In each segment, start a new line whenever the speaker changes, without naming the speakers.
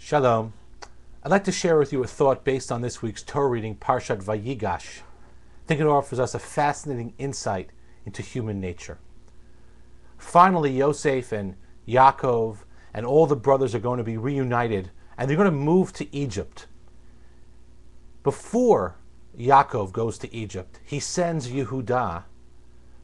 Shalom. I'd like to share with you a thought based on this week's Torah reading, Parshat VaYigash. I think it offers us a fascinating insight into human nature. Finally, Yosef and Yaakov and all the brothers are going to be reunited, and they're going to move to Egypt. Before Yaakov goes to Egypt, he sends Yehudah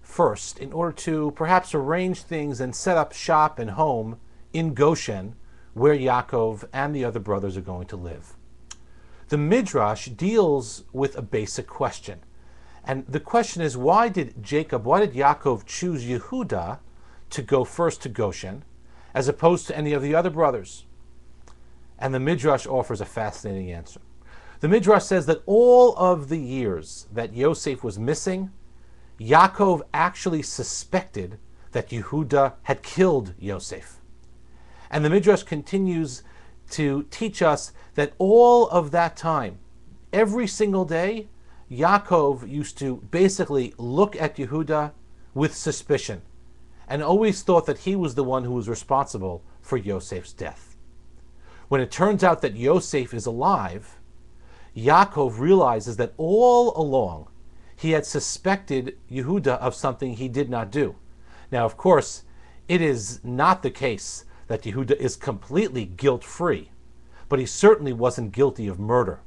first in order to perhaps arrange things and set up shop and home in Goshen, where Yaakov and the other brothers are going to live. The Midrash deals with a basic question. And the question is, why did Yaakov choose Yehudah to go first to Goshen, as opposed to any of the other brothers? And the Midrash offers a fascinating answer. The Midrash says that all of the years that Yosef was missing, Yaakov actually suspected that Yehudah had killed Yosef. And the Midrash continues to teach us that all of that time, every single day, Yaakov used to basically look at Yehudah with suspicion and always thought that he was the one who was responsible for Yosef's death. When it turns out that Yosef is alive, Yaakov realizes that all along he had suspected Yehudah of something he did not do. Now, of course, it is not the case that Yehudah is completely guilt-free, but he certainly wasn't guilty of murder.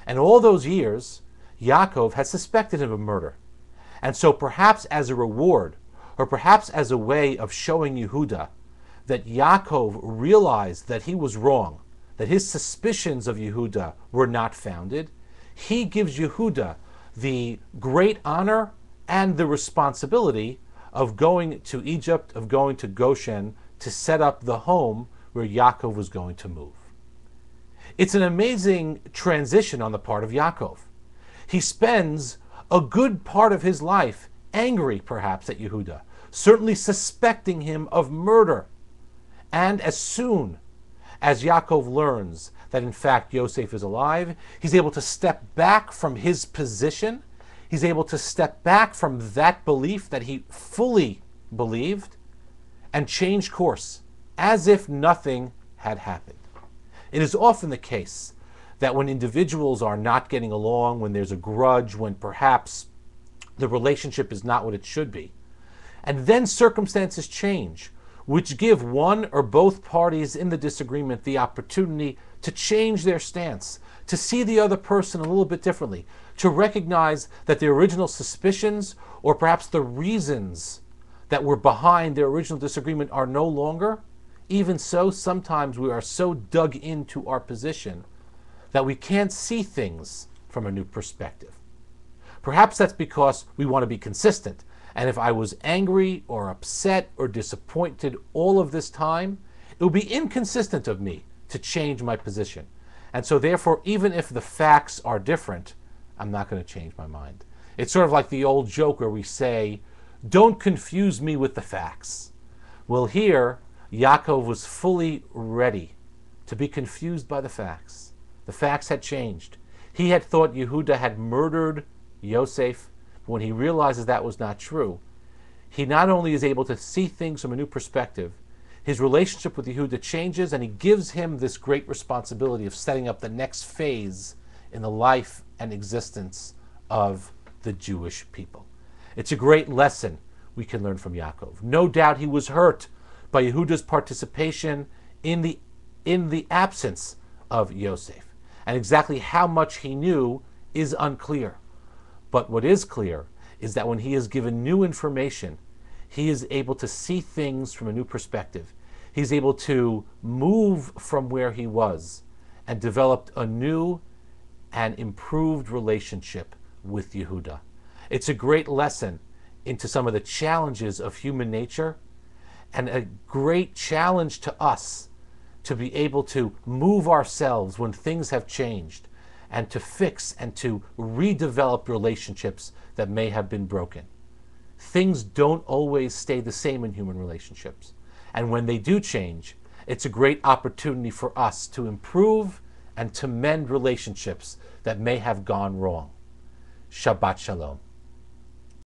And all those years, Yaakov had suspected him of murder. And so perhaps as a reward, or perhaps as a way of showing Yehudah that Yaakov realized that he was wrong, that his suspicions of Yehudah were not founded, he gives Yehudah the great honor and the responsibility of going to Egypt, of going to Goshen, to set up the home where Yaakov was going to move. It's an amazing transition on the part of Yaakov. He spends a good part of his life angry, perhaps, at Yehudah, certainly suspecting him of murder. And as soon as Yaakov learns that, in fact, Yosef is alive, he's able to step back from his position. He's able to step back from that belief that he fully believed and change course as if nothing had happened. It is often the case that when individuals are not getting along, when there's a grudge, when perhaps the relationship is not what it should be, and then circumstances change, which give one or both parties in the disagreement the opportunity to change their stance, to see the other person a little bit differently, to recognize that the original suspicions or perhaps the reasons that were behind their original disagreement are no longer. Even so, sometimes we are so dug into our position that we can't see things from a new perspective. Perhaps that's because we want to be consistent. And if I was angry or upset or disappointed all of this time, it would be inconsistent of me to change my position. And so therefore, even if the facts are different, I'm not going to change my mind. It's sort of like the old joke where we say, "Don't confuse me with the facts." Well, here, Yaakov was fully ready to be confused by the facts. The facts had changed. He had thought Yehudah had murdered Yosef. But when he realizes that was not true, he not only is able to see things from a new perspective, his relationship with Yehudah changes, and he gives him this great responsibility of setting up the next phase in the life and existence of the Jewish people. It's a great lesson we can learn from Yaakov. No doubt he was hurt by Yehudah's participation in the absence of Yosef. And exactly how much he knew is unclear. But what is clear is that when he is given new information, he is able to see things from a new perspective. He's able to move from where he was and develop a new and improved relationship with Yehudah. It's a great lesson into some of the challenges of human nature, and a great challenge to us to be able to move ourselves when things have changed, and to fix and to redevelop relationships that may have been broken. Things don't always stay the same in human relationships. And when they do change, it's a great opportunity for us to improve and to mend relationships that may have gone wrong. Shabbat Shalom.